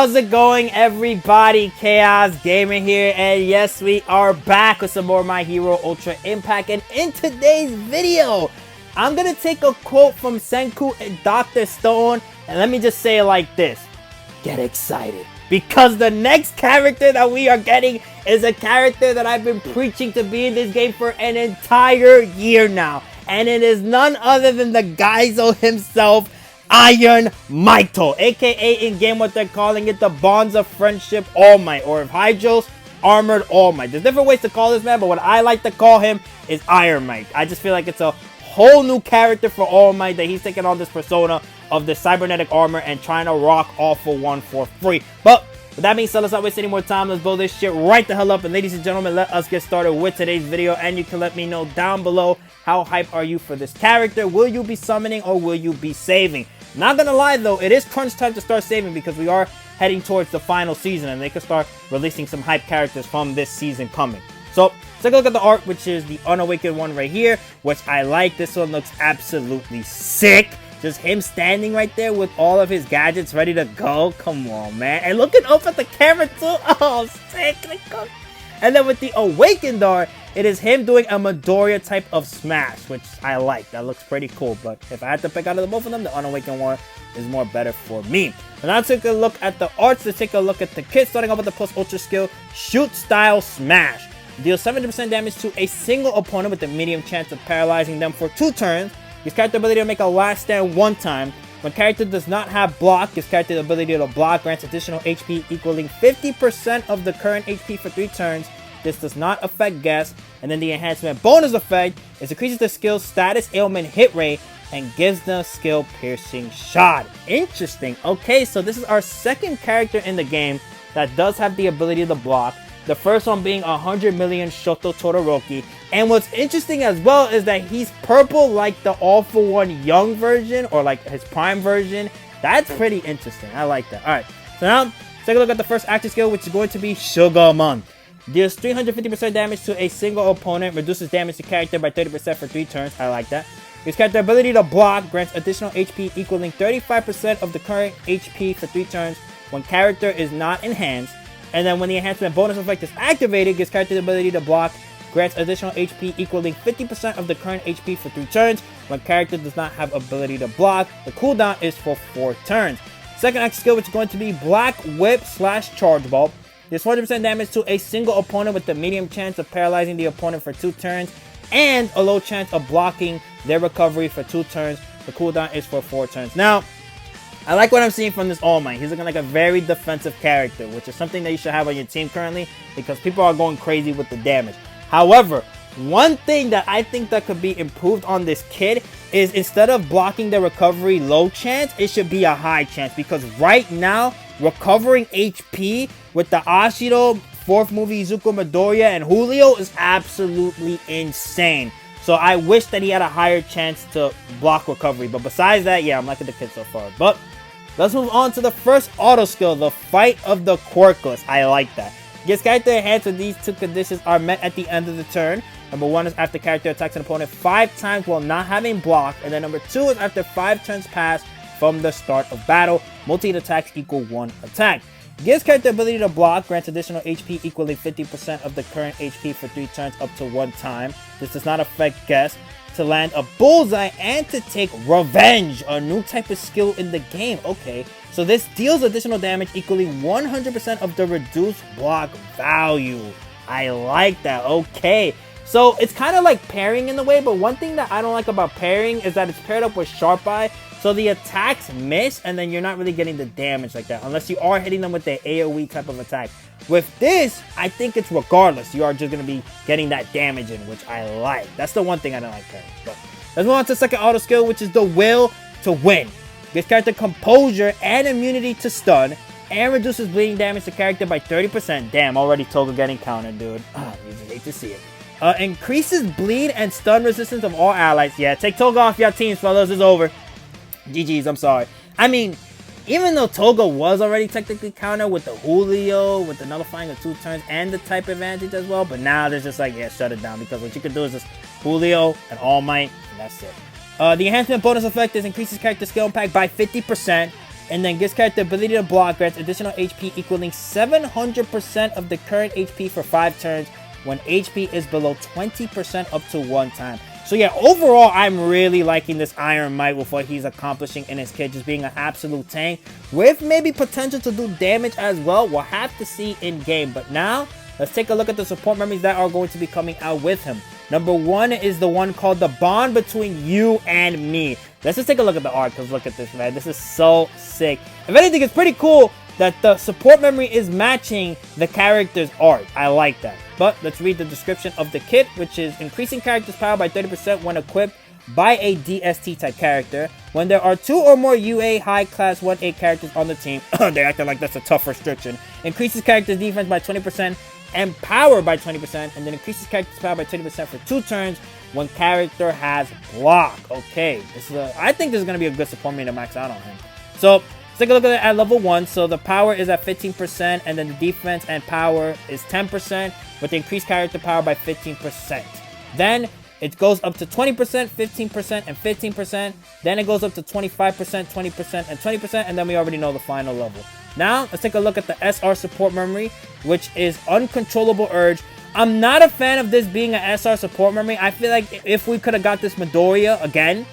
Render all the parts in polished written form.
How's it going, everybody? Chaos Gamer here, and yes, we are back with some more My Hero Ultra Impact. And in today's video, I'm gonna take a quote from Senku and Dr. Stone, and let me just say it like this: get excited, because the next character that we are getting is a character that I've been preaching to be in this game for an entire year now, and it is none other than the Gaizo himself, Iron Maito, aka in game what they're calling it, the Bonds of Friendship All Might, or if Hydros, Armored All Might. There's different ways to call this man, but what I like to call him is Iron Might. I just feel like it's a whole new character for All Might, that he's taking on this persona of the cybernetic armor and trying to rock All For One for free. But with that being said, let's not waste any more time. Let's blow this shit right the hell up. And ladies and gentlemen, let us get started with today's video. And you can let me know down below, how hype are you for this character? Will you be summoning or will you be saving? Not gonna lie though, it is crunch time to start saving, because we are heading towards the final season and they can start releasing some hype characters from this season coming. So let's take a look at the art, which is the Unawakened one right here, which I like. This one looks absolutely sick. Just him standing right there with all of his gadgets ready to go. Come on, man. And looking up at the camera too. Oh, sick. And then with the Awakened art, it is him doing a Midoriya type of smash, which I like. That looks pretty cool. But if I had to pick out of the both of them, the Unawakened one is more better for me. And now take a look at the arts. Let's take a look at the kit, starting off with the plus ultra skill, Shoot Style Smash. Deals 70% damage to a single opponent with a medium chance of paralyzing them for 2 turns. His character ability to make a last stand 1 time. When character does not have block, his character's ability to block grants additional HP equaling 50% of the current HP for 3 turns. This does not affect guess. And then the enhancement bonus effect is increases the skill status ailment hit rate and gives them skill piercing shot. Interesting. Okay, so this is our second character in the game that does have the ability to block. The first one being 100 million Shoto Todoroki. And what's interesting as well is that he's purple like the All For One young version, or like his prime version. That's pretty interesting. I like that. Alright, so now take a look at the first active skill, which is going to be Sugamon. Deals 350% damage to a single opponent, reduces damage to character by 30% for 3 turns. I like that. His character ability to block grants additional HP equaling 35% of the current HP for 3 turns when character is not enhanced. And then when the enhancement bonus effect is activated, gives character the ability to block, grants additional HP equaling 50% of the current HP for 3 turns. When character does not have ability to block, the cooldown is for 4 turns. Second active skill, which is going to be Black Whip / Charge Ball. Deals 40% damage to a single opponent with a medium chance of paralyzing the opponent for 2 turns and a low chance of blocking their recovery for 2 turns. The cooldown is for 4 turns. Now, I like what I'm seeing from this All Might. He's looking like a very defensive character, which is something that you should have on your team currently, because people are going crazy with the damage. However, one thing that I think that could be improved on this kid is, instead of blocking the recovery low chance, it should be a high chance, because right now, recovering HP with the Ashido, 4th movie Izuku Midoriya, and Julio is absolutely insane. So I wish that he had a higher chance to block recovery. But besides that, yeah, I'm liking the kid so far. But let's move on to the first auto skill, the Fight of the Quirkless. I like that. Gets character enhanced when these 2 conditions are met at the end of the turn. Number 1 is after character attacks an opponent 5 times while not having block. And then number 2 is after 5 turns pass from the start of battle. Multi-hit attacks equal 1 attack. Gives character ability to block, grants additional HP equaling 50% of the current HP for 3 turns up to 1 time. This does not affect guess. To land a bullseye and to take revenge, a new type of skill in the game. Okay, so this deals additional damage equaling 100% of the reduced block value. I like that. Okay, so it's kind of like parrying in a way, but one thing that I don't like about parrying is that it's paired up with Sharp Eye. So the attacks miss, and then you're not really getting the damage like that, unless you are hitting them with the AoE type of attack. With this, I think it's regardless. You are just going to be getting that damage in, which I like. That's the one thing I don't like parrying. But let's move on to the second auto skill, which is the Will to Win. Gives character composure and immunity to stun, and reduces bleeding damage to character by 30%. Damn, already Toga getting countered, dude. You just hate to see it. Increases bleed and stun resistance of all allies. Yeah, take Toga off your teams, fellas. It's over. GG's, I'm sorry. I mean, even though Toga was already technically countered with the Julio, with the nullifying of 2 turns and the type advantage as well, but now there's just like, yeah, shut it down, because what you can do is just Julio and All Might, and that's it. The enhancement bonus effect is increases character skill impact by 50%. And then gives character ability to block, grants additional HP equaling 700% of the current HP for 5 turns when HP is below 20% up to 1 time. So yeah, overall, I'm really liking this Iron Mite with what he's accomplishing in his kit, just being an absolute tank with maybe potential to do damage as well. We'll have to see in game. But now, let's take a look at the support memories that are going to be coming out with him. Number 1 is the one called The Bond Between You and Me. Let's just take a look at the art, because look at this, man. This is so sick. If anything, it's pretty cool that the support memory is matching the character's art. I like that. But let's read the description of the kit, which is increasing character's power by 30% when equipped by a DST type character. When there are 2 or more UA high class 1A characters on the team, they're acting like that's a tough restriction. Increases character's defense by 20% and power by 20%, and then increases character's power by 20% for 2 turns when character has block. Okay, I think this is going to be a good support meter to max out on him. So let's take a look at it at level 1. So the power is at 15%, and then the defense and power is 10%, with the increased character power by 15%. Then it goes up to 20%, 15%, and 15%. Then it goes up to 25%, 20%, and 20%, and then we already know the final level. Now, let's take a look at the SR support memory, which is Uncontrollable Urge. I'm not a fan of this being an SR support memory. I feel like if we could have got this Midoriya again,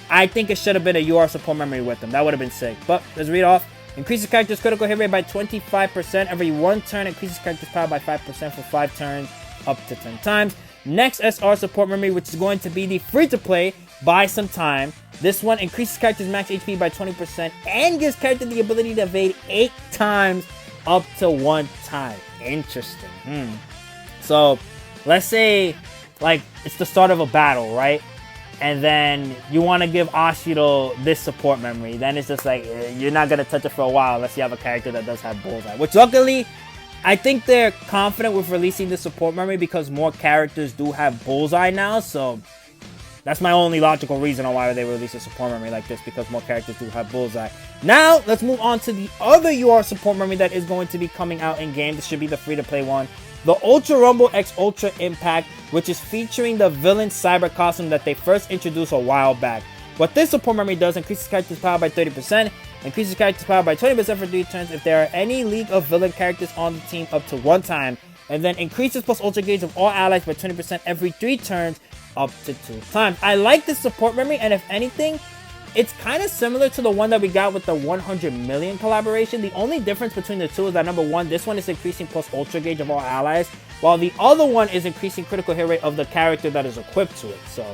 I think it should have been a UR support memory with them. That would have been sick. But let's read off. Increases character's critical hit rate by 25% every 1 turn. Increases character's power by 5% for 5 turns, up to 10 times. Next SR support memory, which is going to be the free-to-play, buy some time. This one increases character's max HP by 20% and gives character the ability to evade 8 times, up to 1 time. Interesting. So, let's say, like, it's the start of a battle, right? And then you want to give Ashido this support memory. Then it's just like, you're not going to touch it for a while unless you have a character that does have Bullseye. Which, luckily, I think they're confident with releasing the support memory because more characters do have Bullseye now. So, that's my only logical reason on why they release a support memory like this, because more characters do have Bullseye. Now, let's move on to the other UR support memory that is going to be coming out in game. This should be the free-to-play one. The Ultra Rumble X Ultra Impact, which is featuring the villain Cyber costume that they first introduced a while back. What this support memory does, increases character's power by 30%, increases character's power by 20% for 3 turns if there are any League of Villain characters on the team up to 1 time, and then increases plus Ultra Gauge of all allies by 20% every 3 turns up to 2 times. I like this support memory, and if anything, it's kind of similar to the one that we got with the 100 million collaboration. The only difference between the two is that number 1, this one is increasing plus Ultra Gauge of all allies, while the other one is increasing critical hit rate of the character that is equipped to it. So,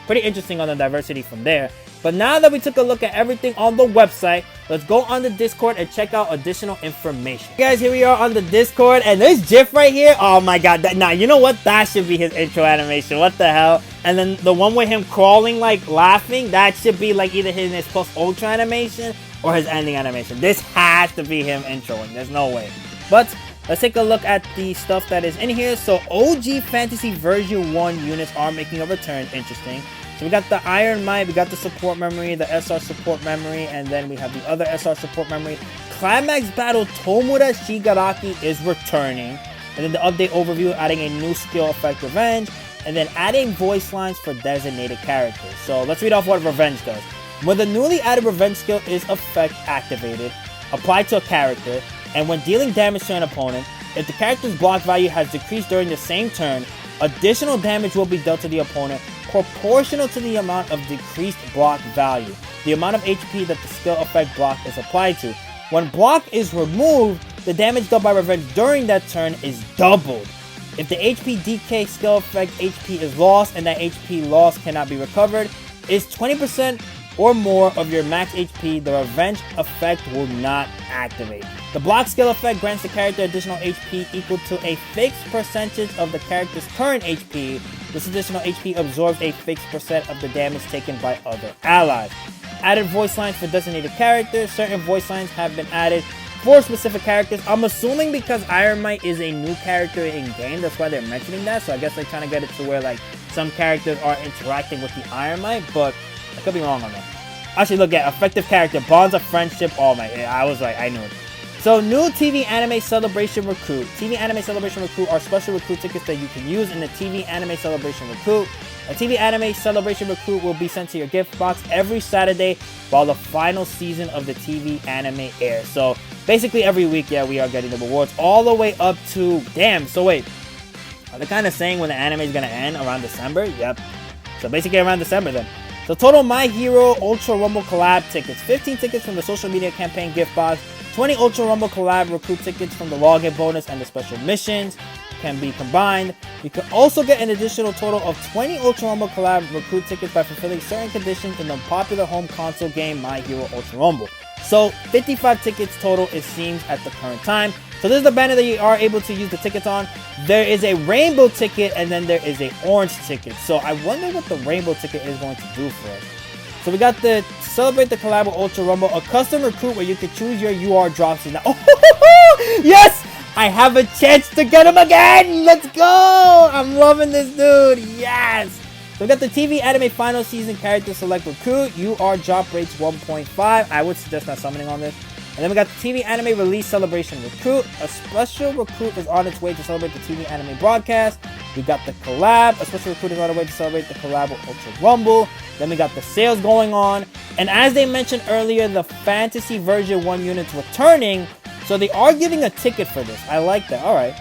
pretty interesting on the diversity from there. But now that we took a look at everything on the website, let's go on the Discord and check out additional information. Guys, here we are on the Discord, and there's Jiff right here. Oh my god, nah, you know what? That should be his intro animation. What the hell? And then the one with him crawling, like, laughing, that should be, like, either his plus ultra animation or his ending animation. This has to be him introing. There's no way. But let's take a look at the stuff that is in here. So, OG Fantasy Version 1 units are making a return. Interesting. So we got the Iron Mite, we got the support memory, the SR support memory, and then we have the other SR support memory. Climax Battle Tomura Shigaraki is returning. And then the update overview, adding a new skill effect, Revenge, and then adding voice lines for designated characters. So let's read off what Revenge does. When the newly added Revenge skill is effect activated, applied to a character, and when dealing damage to an opponent, if the character's block value has decreased during the same turn, additional damage will be dealt to the opponent proportional to the amount of decreased block value, the amount of HP that the skill effect block is applied to. When block is removed, the damage dealt by Revenge during that turn is doubled. If the HP decay skill effect HP is lost and that HP loss cannot be recovered, is 20% or more of your max HP, the Revenge effect will not activate. The block skill effect grants the character additional HP equal to a fixed percentage of the character's current HP. This additional HP absorbs a fixed percent of the damage taken by other allies. Added voice lines for designated characters. Certain voice lines have been added for specific characters. I'm assuming because Iron Mite is a new character in game, that's why they're mentioning that. So I guess they're trying to get it to where like some characters are interacting with the Iron Mite, but I could be wrong on that. Actually, look at effective character, bonds of friendship. Oh my, I was right, I knew it. So, new TV Anime Celebration Recruit. TV Anime Celebration Recruit are special recruit tickets that you can use in the TV Anime Celebration Recruit. A TV Anime Celebration Recruit will be sent to your gift box every Saturday while the final season of the TV Anime airs. So basically every week, yeah, we are getting the rewards all the way up to... Damn, so wait. Are they kind of saying when the anime is going to end? Around December? Yep. So basically around December then. So total My Hero Ultra Rumble Collab tickets. 15 tickets from the social media campaign gift box. 20 Ultra Rumble Collab recruit tickets from the login bonus and the special missions can be combined. You can also get an additional total of 20 Ultra Rumble Collab recruit tickets by fulfilling certain conditions in the popular home console game My Hero Ultra Rumble. So 55 tickets total it seems at the current time. So this is the banner that you are able to use the tickets on. There is a rainbow ticket and then there is a orange ticket. So I wonder what the rainbow ticket is going to do for us. So we got the Celebrate the Collab with Ultra Rumble, a custom recruit where you can choose your UR drops. Now, oh, yes! I have a chance to get him again! Let's go! I'm loving this dude. Yes! So we got the TV Anime Final Season Character Select Recruit. UR drop rates 1.5. I would suggest not summoning on this. And then we got the TV Anime Release Celebration Recruit. A special recruit is on its way to celebrate the TV Anime broadcast. We got the collab. A special recruit is on its way to celebrate the collab with Ultra Rumble. Then we got the sales going on. And as they mentioned earlier, the Fantasy Version 1 units returning. So they are giving a ticket for this. I like that. Alright.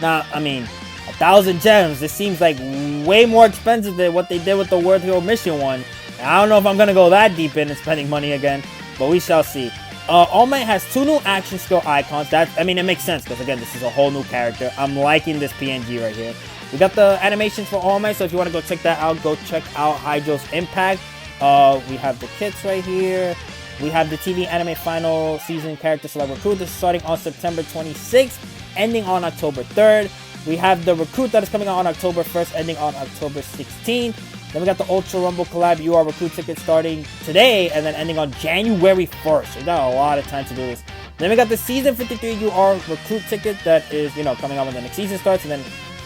Now, I mean, 1,000 gems. This seems like way more expensive than what they did with the World Hero Mission one. I don't know if I'm going to go that deep in and spending money again. But we shall see. All Might has 2 new action skill icons. I mean, it makes sense because, again, this is a whole new character. I'm liking this PNG right here. We got the animations for All Might, so if you want to go check that out, go check out Hydro's Impact. We have the kits right here. We have the TV Anime Final Season Character Select Recruit. This is starting on September 26th, ending on October 3rd. We have the Recruit that is coming out on October 1st, ending on October 16th. Then we got the Ultra Rumble Collab UR Recruit ticket starting today and then ending on January 1st. We got a lot of time to do this. Then we got the Season 53 UR Recruit ticket that is, coming out when the next season starts and then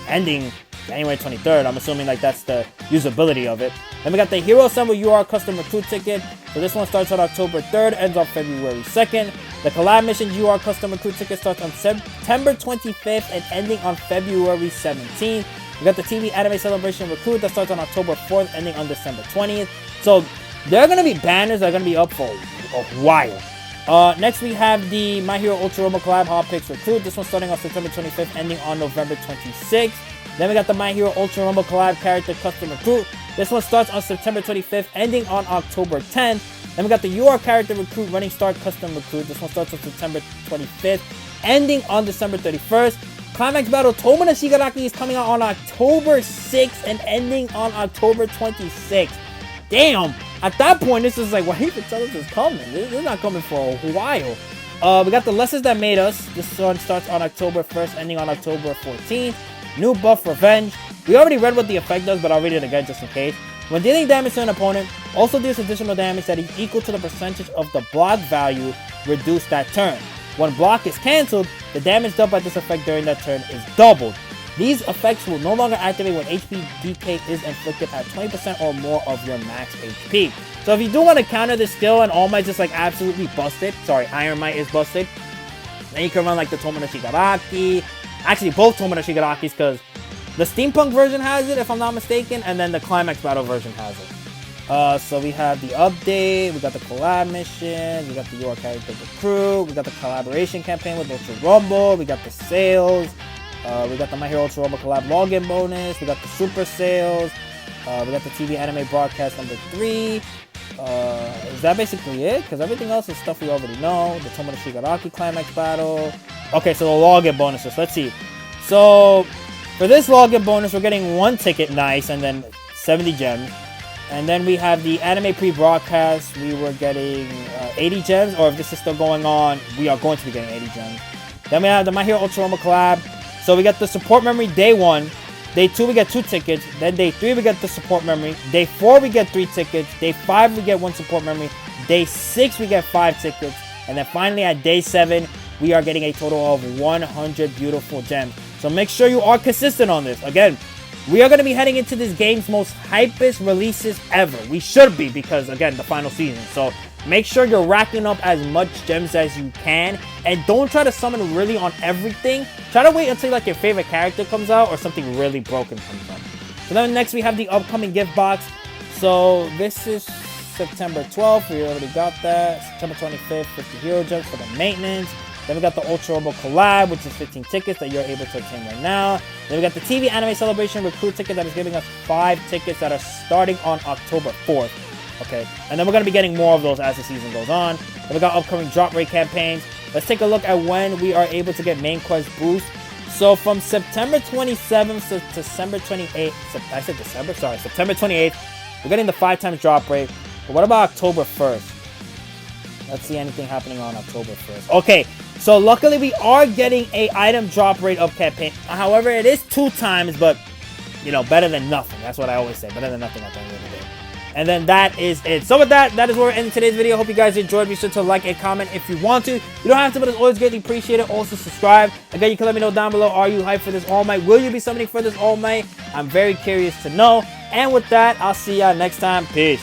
ending January 23rd. I'm assuming like that's the usability of it. Then we got the Hero Assemble UR Custom Recruit ticket. So this one starts on October 3rd, ends on February 2nd. The Collab Mission UR Custom Recruit ticket starts on September 25th and ending on February 17th. We got the TV Anime Celebration Recruit that starts on October 4th, ending on December 20th. So there are going to be banners that are going to be up for a while. Next we have the My Hero Ultra Rumble Collab Hot Picks Recruit. This one starting on September 25th, ending on November 26th. Then we got the My Hero Ultra Rumble Collab Character Custom Recruit. This one starts on September 25th, ending on October 10th. Then we got the UR Character Recruit Running Start Custom Recruit. This one starts on September 25th, ending on December 31st. Climax Battle Tomoda Shigaraki is coming out on October 6th and ending on October 26th. Damn! At that point, this is like, why even tell us it's coming? This is not coming for a while. We got the Lessons That Made Us. This one starts on October 1st, ending on October 14th. New buff Revenge. We already read what the effect does, but I'll read it again just in case. When dealing damage to an opponent, also deals additional damage that is equal to the percentage of the block value reduced that turn. When block is cancelled, the damage dealt by this effect during that turn is doubled. These effects will no longer activate when HP decay is inflicted at 20% or more of your max HP. So if you do want to counter this skill and All Might just like absolutely busted, sorry, Iron Might is busted, then you can run like the Tomoda Shigaraki. Actually, both Tomoda Shigarakis, because the Steampunk version has it, if I'm not mistaken, and then the Climax Battle version has it. So we have the update, we got the collab mission, we got the UR Character Recruit, we got the collaboration campaign with Ultra Rumble, we got the sales, we got the My Hero Ultra Rumble collab login bonus, we got the super sales, we got the TV Anime broadcast number 3. Is that basically it? Because everything else is stuff we already know. The Tomoda Shigaraki Climax Battle. Okay, so the login bonuses. Let's see. So for this login bonus, we're getting 1 ticket, nice, and then 70 gems. And then we have the anime pre-broadcast. We were getting 80 gems, or if this is still going on, we are going to be getting 80 gems. Then we have the My Hero Ultra Rumble collab. So we got the support memory day 1. Day 2, we get 2 tickets. Then day 3, we get the support memory. Day 4, we get 3 tickets. Day 5, we get 1 support memory. Day 6, we get 5 tickets. And then finally at day 7, we are getting a total of 100 beautiful gems. So make sure you are consistent on this. Again, we are going to be heading into this game's most hypest releases ever. We should be because, again, the final season. So make sure you're racking up as much gems as you can. And don't try to summon really on everything. Try to wait until like your favorite character comes out or something really broken comes out. So then next we have the upcoming gift box. So this is September 12th. We already got that. September 25th, 50 Hero Gems for the maintenance. Then we got the Ultra Robo Collab, which is 15 tickets that you're able to obtain right now. Then we got the TV Anime Celebration Recruit ticket that is giving us 5 tickets that are starting on October 4th. Okay, and then we're going to be getting more of those as the season goes on. Then we got upcoming drop rate campaigns. Let's take a look at when we are able to get main quest boost. So from September 27th to December 28th, I said December, sorry, September 28th, we're getting the 5 times drop rate. But what about October 1st? Let's see anything happening on October 1st. Okay, so luckily we are getting a item drop rate up campaign. However, it is 2 times, but, you know, better than nothing. That's what I always say, better than nothing at the end of the day. And then that is it. So with that is where we're ending today's video. Hope you guys enjoyed. Be sure to like and comment if you want to. You don't have to, but it's always greatly appreciated. Also subscribe. Again, you can let me know down below. Are you hyped for this All Might? Will you be summoning for this All Might? I'm very curious to know. And with that, I'll see y'all next time. Peace.